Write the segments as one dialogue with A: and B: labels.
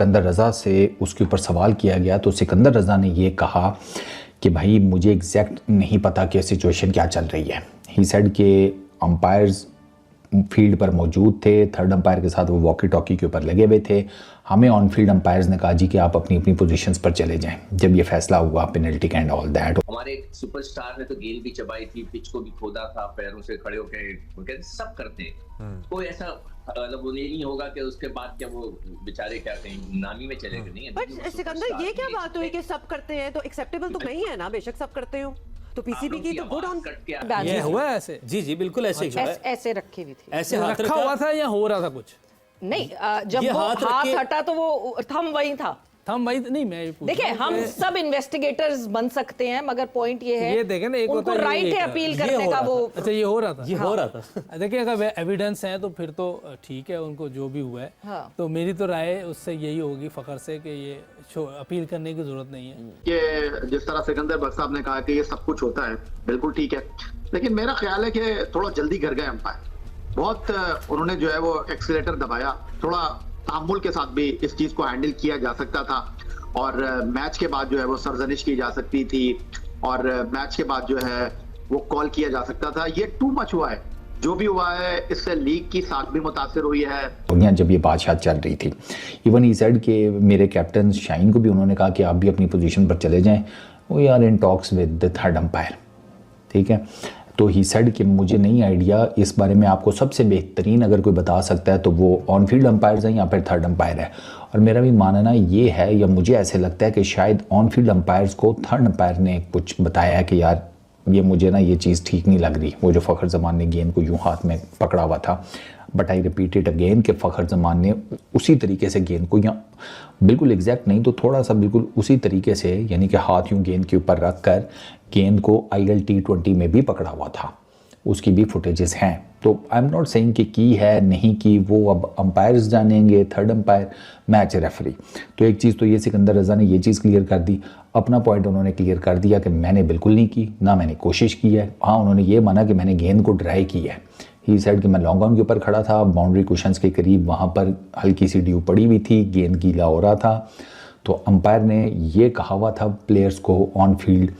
A: सिकंदर रज़ा से उसके ऊपर सवाल किया गया तो सिकंदर रज़ा ने ये कहा कि भाई मुझे एग्जैक्ट नहीं पता कि सिचुएशन क्या चल रही है। ही सेड कि अंपायर्स फील्ड पर मौजूद थे, थर्ड अंपायर के साथ वो वॉकी टॉकी के ऊपर लगे हुए थे। हमें ऑन फील्ड अंपायर्स ने कहा जी कि आप अपनी अपनी पोजीशंस पर चले जाएं जब ये फैसला हुआ पेनल्टी का एंड ऑल दैट।
B: हमारे सुपरस्टार ने तो गेंद भी चबाई थी, पिच को भी खोदा था, पैरों से खड़े होकर सब करते हैं। कोई ऐसा मतलब वो नहीं होगा कि उसके बाद क्या वो बेचारे क्या कहीं नामी में चले गए। नहीं है
C: बट सिकंदर ये क्या बात हुई कि सब करते हैं तो एक्सेप्टेबल तो नहीं है ना, बेशक सब करते हो तो पीसीबी की तो गुड ऑन
D: ये हुआ ऐसे।
E: जी जी बिल्कुल ऐसे ही हुआ है।
F: ऐसे रखी हुई थी,
E: ऐसे हाथ
D: रखा हुआ था या हो रहा था कुछ
F: नहीं जब वो हाथ हटा तो वो थंब वही था।
D: थम भाई नहीं, मैं
F: देखिए हम सब इन्वेस्टिगेटर्स बन सकते हैं मगर पॉइंट ये है
D: ये देखें ना, एक
F: उनको
D: होता है
F: राइट है अपील करने का। वो
D: अच्छा ये हो रहा था,
E: ये हो रहा था।
D: देखिए अगर एविडेंस है तो फिर तो ठीक है, उनको जो भी हुआ है।
F: हाँ।
D: तो मेरी तो राय उससे यही होगी फखर से कि ये अपील करने की जरूरत नहीं है।
G: कि जिस तरह सिकंदर बख्श साहब ने कहा कि ये सब कुछ होता है, बिल्कुल ठीक है, लेकिन मेरा ख्याल है कि थोड़ा जल्दी घर गए अंपायर। बहुत उन्होंने जो है वो एक्सीलेटर दबाया, थोड़ा तामुल के साथ भी इस चीज को हैंडल किया जा सकता था और मैच के बाद जो है वो सरजनिश की जा सकती थी और मैच के बाद जो है वो कॉल किया जा सकता था। ये टू मच हुआ है जो भी हुआ है, इससे लीग की साख भी मुतासिर हुई है।
A: दुनिया जब ये बादशाह चल रही थी, इवन ही सेड कि मेरे कैप्टन शाहीन को भी उन्होंने कहा कि आप भी अपनी पोजीशन पर चले जाएं, वो are in talks with the third umpire. ठीक है, तो ही सेड कि मुझे नहीं आइडिया इस बारे में, आपको सबसे बेहतरीन अगर कोई बता सकता है तो वो ऑन फील्ड अंपायर्स हैं या फिर थर्ड अंपायर है। और मेरा भी मानना ये है या मुझे ऐसे लगता है कि शायद ऑन फील्ड अंपायर्स को थर्ड अंपायर ने कुछ बताया है कि यार ये मुझे ना ये चीज़ ठीक नहीं लग रही। वो जो फ़खर जमान ने गेंद को यूँ हाथ में पकड़ा हुआ था, but I repeat it again कि फ़खर जमान ने उसी तरीके से गेंद को, या बिल्कुल एग्जैक्ट नहीं तो थोड़ा सा बिल्कुल उसी तरीके से, यानी कि हाथ यूँ गेंद के ऊपर रख कर गेंद को IL T20 में भी पकड़ा हुआ था। उसकी भी फुटेजेस हैं। तो आई एम नॉट सेइंग कि की है नहीं की, वो अब अंपायर्स जानेंगे, थर्ड अंपायर, मैच रेफरी। तो एक चीज़ तो ये सिकंदर रज़ा ने ये चीज़ क्लियर कर दी, अपना पॉइंट उन्होंने क्लियर कर दिया कि मैंने बिल्कुल नहीं की, ना मैंने कोशिश की है। हाँ, उन्होंने ये माना कि मैंने गेंद को ड्राई की है। ही सेड कि मैं लॉन्ग ऑन के ऊपर खड़ा था, बाउंड्री कुशंस के करीब, वहाँ पर हल्की सी ड्यू पड़ी हुई थी, गेंद गीला हो रहा था। तो अंपायर ने ये कहा हुआ था प्लेयर्स को ऑन फील्ड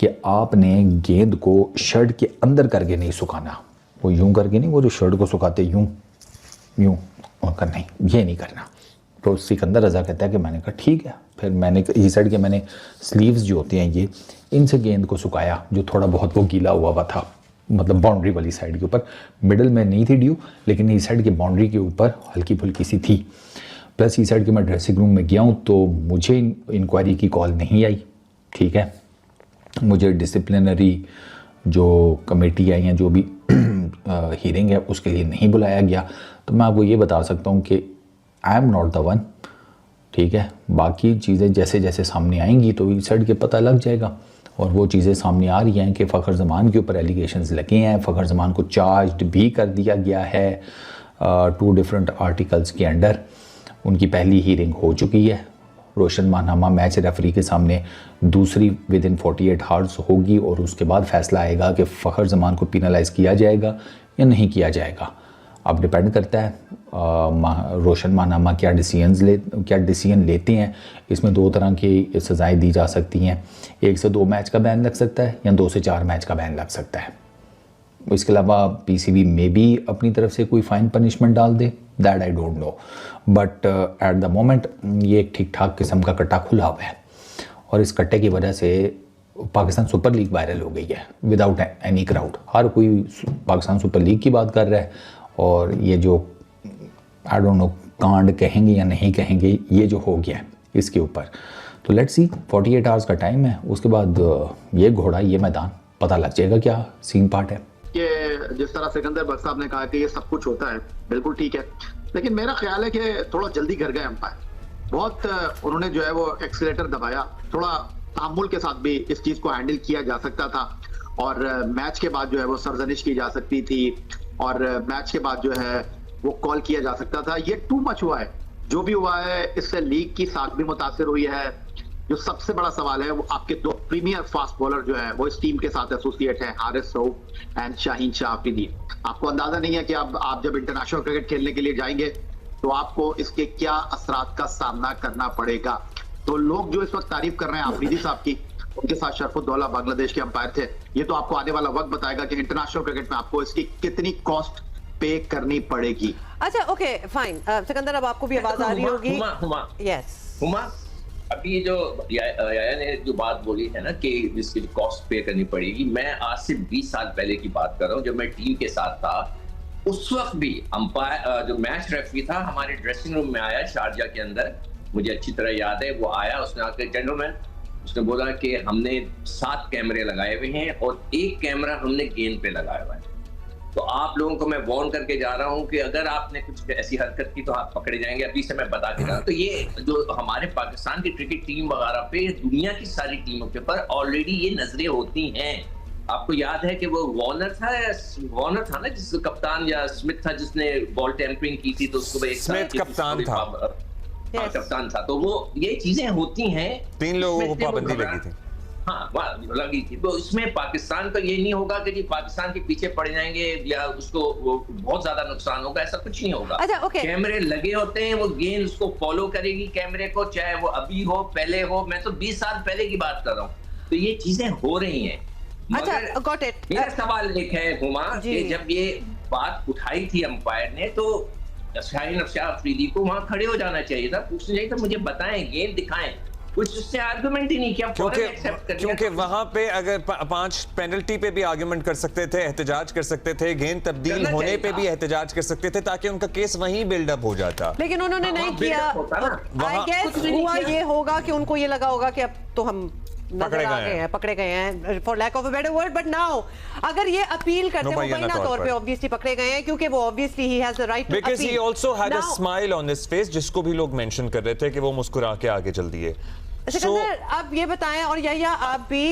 A: कि आपने गेंद को शर्ट के अंदर करके नहीं सुखाना, वो यूं करके नहीं, वो जो शर्ट को सुखाते यूं यूं करना, ये नहीं करना। तो सिकंदर रज़ा कहता है कि मैंने कहा ठीक है। फिर मैंने ये साइड के मैंने स्लीव्स जो होते हैं ये, इनसे गेंद को सुखाया, जो थोड़ा बहुत वो गीला हुआ था, मतलब बाउंड्री वाली साइड के ऊपर, मिडल में नहीं थी ड्यू, लेकिन इस साइड की बाउंड्री के ऊपर हल्की फुल्की सी थी। प्लस इस साइड के मैं ड्रेसिंग रूम में गया हूँ तो मुझे इंक्वायरी की कॉल नहीं आई। ठीक है, मुझे डिसिप्लिनरी जो कमेटी आई हैं, जो भी हियरिंग है, उसके लिए नहीं बुलाया गया। तो मैं आपको ये बता सकता हूँ कि I am not the one. ठीक है, बाकी चीज़ें जैसे जैसे सामने आएंगी तो इस साइड के पता लग जाएगा। और वो चीज़ें सामने आ रही हैं कि फ़खर ज़मान के ऊपर एलिगेशंस लगे हैं, फ़खर ज़मान को चार्ज भी कर दिया गया है 2 डिफरेंट आर्टिकल्स के अंडर। उनकी पहली हियरिंग हो चुकी है, रोशन माहनामा मैच रेफरी के सामने, दूसरी विद इन 48 आवर्स होगी और उसके बाद फैसला आएगा कि फ़खर ज़मान को पिनलाइज किया जाएगा या नहीं किया जाएगा। अब डिपेंड करता है रोशन माहनामा क्या डिसीजन लेते हैं। इसमें 2 तरह की सज़ाएं दी जा सकती हैं, 1 से 2 मैच का बैन लग सकता है या 2 से 4 मैच का बैन लग सकता है। इसके अलावा पीसीबी में भी अपनी तरफ से कोई फ़ाइन पनिशमेंट डाल दे, that I don't know, but at the moment ये एक ठीक ठाक किस्म का कट्टा खुला हुआ है और इस कट्टे की वजह से पाकिस्तान सुपर लीग वायरल हो गई है विदाउट एनी क्राउड। हर कोई पाकिस्तान सुपर लीग की बात कर रहा है और ये जो आई डोंट नो कांड कहेंगे या नहीं कहेंगे, ये जो हो गया है इसके ऊपर, तो लेट्स सी, 48 आवर्स का टाइम है, उसके बाद ये घोड़ा, ये मैदान, पता लग जाएगा क्या सीन पार्ट है।
G: कि जिस तरह सिकंदर बख्श साहब ने कहा कि ये सब कुछ होता है, बिल्कुल ठीक है, लेकिन मेरा ख्याल है कि थोड़ा जल्दी घर गए अंपायर। बहुत उन्होंने जो है वो एक्सीलेटर दबाया, थोड़ा तामुल के साथ भी इस चीज को हैंडल किया जा सकता था और मैच के बाद जो है वो सरजनिश की जा सकती थी और मैच के बाद जो है वो कॉल किया जा सकता था। ये टू मच हुआ है जो भी हुआ है, इससे लीग की साख भी मुतासिर हुई है। जो सबसे बड़ा सवाल है वो आपके 2 प्रीमियर फास्ट बॉलर जो है वो इस टीम के साथ एसोसिएट हैं, हारिस रऊफ एंड शाहीन शाह आफरीदी। आपको अंदाजा नहीं है कि आप जब इंटरनेशनल क्रिकेट खेलने के लिए जाएंगे तो आपको इसके क्या असरात का सामना करना पड़ेगा। तो लोग जो इस वक्त तारीफ कर रहे हैं आफरीदी साहब की, उनके साथ शरफुद्दौला बांग्लादेश के अंपायर थे, ये तो आपको आने वाला वक्त बताएगा कि इंटरनेशनल क्रिकेट में आपको इसकी कितनी कॉस्ट पे करनी पड़ेगी।
C: अच्छा ओके फाइन, सिकंदर अब आपको भी आवाज आ रही होगी। यस
B: हुमा, अभी जो याया ने जो बात बोली है ना कि जिसकी कॉस्ट पे करनी पड़ेगी, मैं आज से 20 साल पहले की बात कर रहा हूँ, जब मैं टीम के साथ था। उस वक्त भी अंपायर जो मैच रेफरी था हमारे ड्रेसिंग रूम में आया शारजा के अंदर, मुझे अच्छी तरह याद है। वो आया, उसने आकर जेंटलमैन, उसने बोला कि हमने 7 कैमरे लगाए हुए हैं और 1 कैमरा हमने गेंद पे लगाया हुआ है, तो आप लोगों को मैं वार्न करके जा रहा हूं कि अगर आपने कुछ ऐसी हरकत की तो आप पकड़े जाएंगे। अभी से मैं बता के जा रहा हूं। तो ये जो हमारे पाकिस्तान की क्रिकेट टीम वगैरह पे, दुनिया की सारी टीमों के ऊपर ऑलरेडी ये नजरें होती हैं। आपको याद है कि वो वार्नर था ना जिस कप्तान, या स्मिथ था जिसने बॉल टेम्परिंग की थी, तो उसको एक
H: स्मिथ कप्तान था।
B: कप्तान था। तो वो ये चीजें होती हैं,
H: 3 लोगों को पाबंदी लगी थी।
B: हाँ लगी थी। तो इसमें पाकिस्तान का ये नहीं होगा कि जी पाकिस्तान के पीछे पड़ जाएंगे या उसको बहुत ज्यादा नुकसान होगा, ऐसा कुछ नहीं होगा।
C: अच्छा, okay.
B: कैमरे लगे होते हैं, वो गेंद उसको फॉलो करेगी कैमरे को, चाहे वो अभी हो पहले हो। मैं तो 20 साल पहले की बात कर रहा हूँ, तो ये चीजें हो रही हैं।
C: अच्छा गॉट इट।
B: मेरा सवाल एक है हुमा, कि जब ये बात उठाई थी अंपायर ने, तो शाहीन अफरीदी को वहां खड़े हो जाना चाहिए था, पूछना चाहिए था मुझे बताएं, गेंद दिखाएं, कुछ उससे आर्गुमेंट ही नहीं किया,
H: क्योंकि वहां पे अगर 5 पेनल्टी पे भी आर्गुमेंट कर सकते थे, एहतजाज कर सकते थे, गेंद तब्दील होने पे भी एहतजाज कर सकते थे, ताकि उनका केस वहीं बिल्डअप हो जाता।
C: लेकिन उन्होंने नहीं किया। आई गेस हुआ ये होगा कि उनको ये लगा होगा कि अब तो हम पकड़े गए हैं for lack of a better word. But now अगर ये अपील करते हैं मुबैना तौर पे ऑब्वियसली पकड़े गए हैं, क्योंकि वो obviously he has the right to appeal,
H: because he also had a smile on his face, जिसको भी लोग मेंशन कर रहे थे कि वो मुस्कुरा के आगे चल दिए।
C: सिकंदर आप ये बताएं, और या आप भी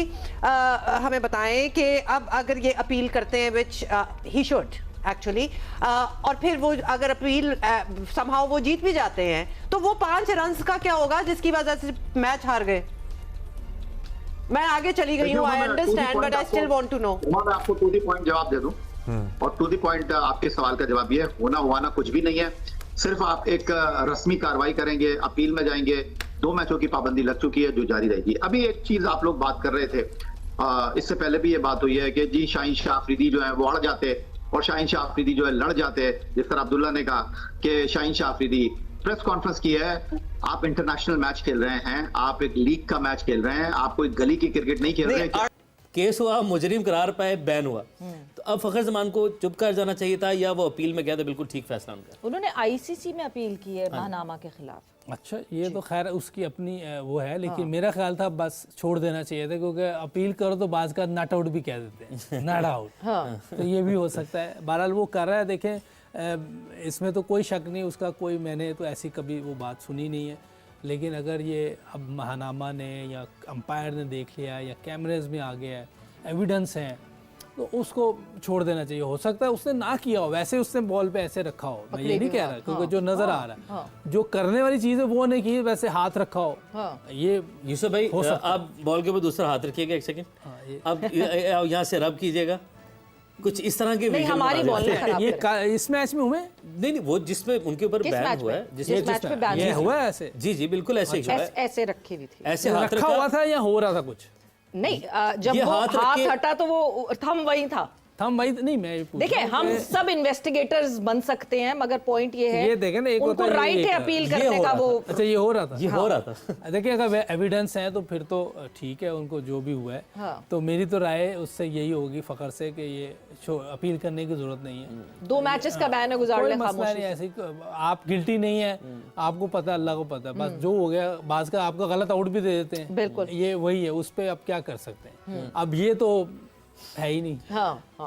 C: हमें बताएं कि अब अगर ये अपील करते हैं, विच ही शुड एक्चुअली, और फिर वो अगर अपील समहाउ वो जीत भी जाते हैं, तो वो 5 रन्स का क्या होगा जिसकी वजह से मैच हार गए। मैं आगे चली गई हूँ, I understand, but I still want to know.
G: मैं आपको टू द पॉइंट जवाब दे दूं, और टू द पॉइंट आपके सवाल का जवाब ये है, होना हुआ ना कुछ भी नहीं है। सिर्फ आप एक रस्मी कार्रवाई करेंगे, अपील में जाएंगे, 2 मैचों की पाबंदी लग चुकी है जो जारी रहेगी। अभी एक चीज आप लोग बात कर रहे थे, इससे पहले भी ये बात हुई है कि जी शाहीन शाह अफरीदी जो है वो अड़ जाते और शाहीन शाह अफरीदी जो है लड़ जाते। जिस तरह अब्दुल्ला ने कहा कि शाहीन शाह अफरीदी प्रेस कॉन्फ्रेंस की है, आप इंटरनेशनल मैच खेल रहे हैं, आप एक लीग का मैच खेल रहे हैं, आप कोई गली की क्रिकेट नहीं खेल रहे हैं।
E: केस हुआ, मुजरिम करार पाए, बैन हुआ, तो अब फखर जमान को चुप कर जाना चाहिए था, या वो अपील में गया था? बिल्कुल ठीक फैसला उनका।
F: उन्होंने आईसीसी में अपील की है महानामा के खिलाफ।
D: अच्छा, ये तो खैर उसकी अपनी वो है, लेकिन मेरा ख्याल था बस छोड़ देना चाहिए था, क्योंकि अपील करो तो बाज का नॉट आउट भी कह देते हैं, नॉट आउट। तो ये भी हो सकता है। बहरहाल वो कर रहा है, देखें इसमें तो कोई शक नहीं, उसका कोई, मैंने तो ऐसी कभी वो बात सुनी नहीं है। लेकिन अगर ये अब महानामा ने या अंपायर ने देख लिया या कैमरेज में आ गया है, एविडेंस है, तो उसको छोड़ देना चाहिए। हो सकता है उसने ना किया हो, वैसे उसने बॉल पे ऐसे रखा हो, मैं ये नहीं कह रहा, क्योंकि जो नजर आ रहा है, जो करने वाली चीज़ है वो नहीं की, वैसे हाथ रखा हो। ये
E: यूसुफ भाई, आप बॉल के ऊपर दूसरा हाथ रखिएगा, एक सेकंड, अब यहाँ से रब कीजिएगा, कुछ इस तरह के
F: नहीं, हमारी बॉल
D: ये इस मैच में हुए
E: नहीं, वो जिसमें उनके ऊपर बैन हुआ है,
F: जिस मैच पे बैन
D: हुआ है ऐसे।
E: जी बिल्कुल ऐसे ही हुआ है।
F: ऐसे रखी हुई थी,
E: ऐसे हाथ
D: रखा हुआ था या हो रहा था कुछ?
F: नहीं, जब वो हाथ हटा तो वो थंब वही था।
D: हम वही नहीं, मैं
F: देखिए हम सब इन्वेस्टिगेटर्स बन सकते हैं, मगर पॉइंट ये है,
D: ये देखें ना, एक
F: उनको राइट है अपील करने का। वो
D: अच्छा, ये हो रहा था,
E: ये हो रहा था।
D: देखिए अगर एविडेंस है तो फिर तो ठीक है, उनको जो भी हुआ है। तो मेरी तो राय उससे यही होगी, फखर से, कि ये अपील करने की जरूरत नहीं है।
F: 2 मैचेस का बैन है, गुजार ले खामोशी।
D: ऐसे आप गिल्टी नहीं है, आपको पता, अल्लाह को पता, बस जो हो गया, बाज का आपका गलत आउट भी दे देते हैं,
F: बिल्कुल
D: ये वही है, उस पर अब क्या कर सकते हैं। अब ये तो है ही नहीं,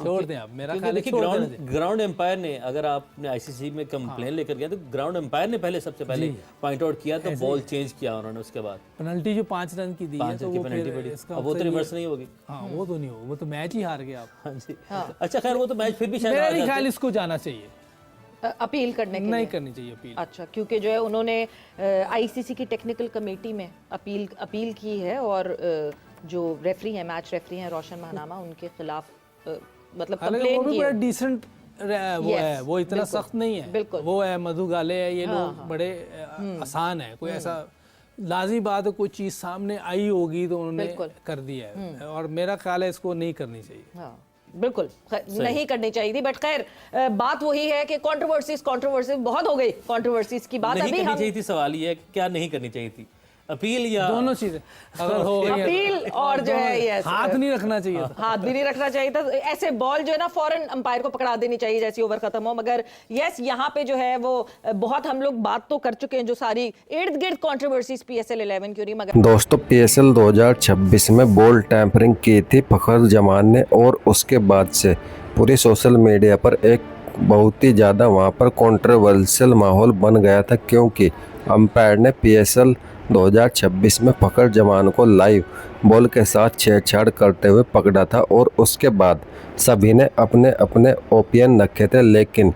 D: छोड़ दें आप, मेरा ख्याल है
E: ग्राउंड एम्पायर ने, अगर आपने आईसीसी में कंप्लेन लेकर गया तो ग्राउंड एम्पायर ने सबसे पहले पॉइंट आउट किया, तो बॉल चेंज किया उन्होंने। उसके बाद
D: पेनल्टी जो 5 रन की दी है, तो वो
E: अब वो तो रिवर्स नहीं होगी।
D: वो तो नहीं होगा, वो तो मैच ही हार गए आप।
E: हाँ जी, अच्छा खैर, वो तो मैच फिर भी शायद
D: मेरा नहीं ख्याल इसको जाना चाहिए,
F: अपील करने के
D: नहीं करनी चाहिए अपील।
F: अच्छा, क्योंकि जो है उन्होंने आईसीसी की टेक्निकल कमेटी में अपील की है, और जो रेफरी हैं, मैच रेफरी हैं रोशन महानामा, उनके खिलाफ मतलब कंप्लेन की है।
D: डिसेंट वो है, वो इतना सख्त नहीं है,
F: बिल्कुल।
D: वो है मधु गाले है, ये लोग बड़े आसान है, कोई ऐसा लाजी बात है, कोई चीज़ सामने आई होगी तो उन्होंने कर दिया है, और मेरा ख्याल है इसको नहीं करनी चाहिए।
F: हाँ, बिल्कुल नहीं करनी चाहिए थी, बट खैर बात वही है कि कंट्रोवर्सीज बहुत हो गई, कंट्रोवर्सीज की बात
E: नहीं
F: अभी
E: करनी चाहिए थी, सवाल ये है कि क्या नहीं करनी चाहिए थी, अपील या
D: दोनों चीजें अगर हो गई है,
F: अपील और जो है यस
D: हाथ नहीं रखना चाहिए था,
F: हाथ भी नहीं रखना चाहिए था, ऐसे बॉल जो है ना फौरन अंपायर को पकड़ा देनी चाहिए जैसे ओवर खत्म हो। मगर यस यहाँ पे जो है वो बहुत हम लोग बात तो कर चुके हैं जो सारी इर्द गिर्द कंट्रोवर्सीज PSL 11 क्यों नहीं, मगर
I: दोस्तों PSL 2026 में बॉल टैंपरिंग की थी फखर जमान ने, और उसके बाद से पूरी सोशल मीडिया पर एक बहुत ही ज़्यादा वहाँ पर कंट्रोवर्शियल माहौल बन गया था, क्योंकि अंपायर ने PSL 2026 में फखर जमान को लाइव बॉल के साथ छेड़छाड़ करते हुए पकड़ा था, और उसके बाद सभी ने अपने अपने ओपिनियन रखे थे। लेकिन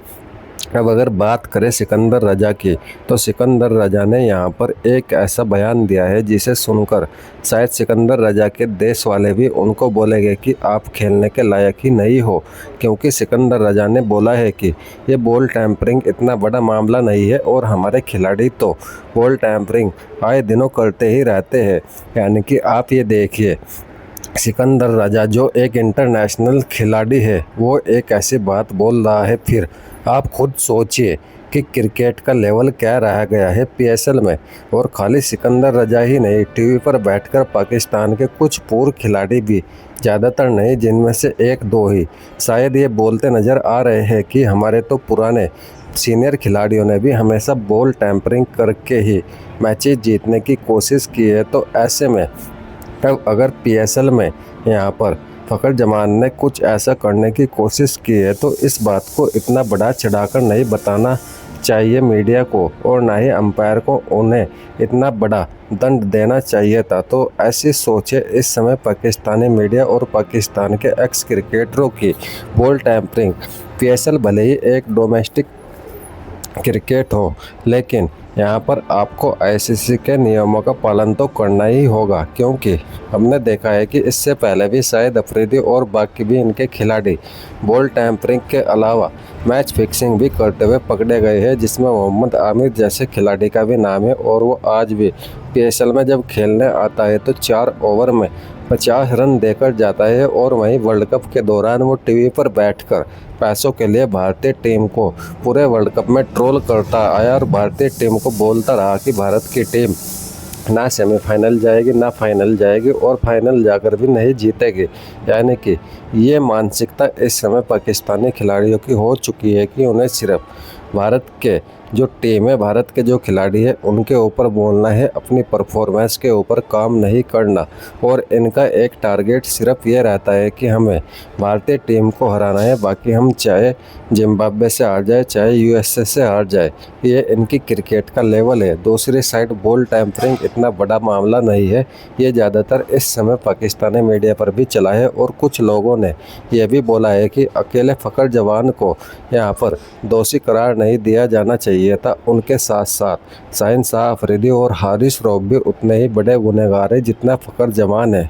I: अब अगर बात करें सिकंदर रजा की, तो सिकंदर रजा ने यहाँ पर एक ऐसा बयान दिया है जिसे सुनकर शायद सिकंदर रजा के देश वाले भी उनको बोलेंगे कि आप खेलने के लायक ही नहीं हो, क्योंकि सिकंदर रजा ने बोला है कि ये बॉल टैंपरिंग इतना बड़ा मामला नहीं है, और हमारे खिलाड़ी तो बॉल टैंपरिंग आए दिनों करते ही रहते हैं। यानी कि आप ये देखिए, सिकंदर रजा जो एक इंटरनेशनल खिलाड़ी है, वो एक ऐसी बात बोल रहा है। फिर आप खुद सोचिए कि क्रिकेट का लेवल क्या रह गया है PSL में। और खाली सिकंदर रजा ही नहीं, टीवी पर बैठकर पाकिस्तान के कुछ पूर्व खिलाड़ी भी, ज़्यादातर नहीं, जिनमें से एक दो ही शायद ये बोलते नज़र आ रहे हैं कि हमारे तो पुराने सीनियर खिलाड़ियों ने भी हमेशा बॉल टैंपरिंग करके ही मैचेस जीतने की कोशिश की है। तो ऐसे में तब अगर PSL में यहाँ पर फखर जमान ने कुछ ऐसा करने की कोशिश की है, तो इस बात को इतना बड़ा चढ़ाकर नहीं बताना चाहिए मीडिया को, और ना ही अंपायर को उन्हें इतना बड़ा दंड देना चाहिए था। तो ऐसी सोचे इस समय पाकिस्तानी मीडिया और पाकिस्तान के एक्स क्रिकेटरों की। बॉल टैंपरिंग PSL भले ही एक डोमेस्टिक क्रिकेट हो, लेकिन यहाँ पर आपको ICC के नियमों का पालन तो करना ही होगा, क्योंकि हमने देखा है कि इससे पहले भी शायद अफरीदी और बाकी भी इनके खिलाड़ी बॉल टैंपरिंग के अलावा मैच फिक्सिंग भी करते हुए पकड़े गए हैं, जिसमें मोहम्मद आमिर जैसे खिलाड़ी का भी नाम है। और वो आज भी PSL में जब खेलने आता है तो 4 ओवर में 50 रन देकर जाता है, और वहीं वर्ल्ड कप के दौरान वो टीवी पर बैठकर पैसों के लिए भारतीय टीम को पूरे वर्ल्ड कप में ट्रोल करता आया, और भारतीय टीम को बोलता रहा कि भारत की टीम ना सेमीफाइनल जाएगी ना फाइनल जाएगी, और फाइनल जाकर भी नहीं जीतेगी। यानी कि ये मानसिकता इस समय पाकिस्तानी खिलाड़ियों की हो चुकी है कि उन्हें सिर्फ भारत के जो टीम है, भारत के जो खिलाड़ी है, उनके ऊपर बोलना है, अपनी परफॉर्मेंस के ऊपर काम नहीं करना। और इनका एक टारगेट सिर्फ ये रहता है कि हमें भारतीय टीम को हराना है, बाकी हम चाहे जिम्बाब्वे से हार जाए चाहे USA से हार जाए, ये इनकी क्रिकेट का लेवल है। दूसरी साइड बॉल टैंपरिंग इतना बड़ा मामला नहीं है, ये ज़्यादातर इस समय पाकिस्तानी मीडिया पर भी चला है, और कुछ लोगों ने यह भी बोला है कि अकेले फखर जमान को यहाँ पर दोषी करार नहीं दिया जाना चाहिए था। उनके साथ साथ शाहीन शाह अफरीदी और हारिस रऊफ भी उतने ही बड़े गुनहगार हैं जितना फखर जमान है।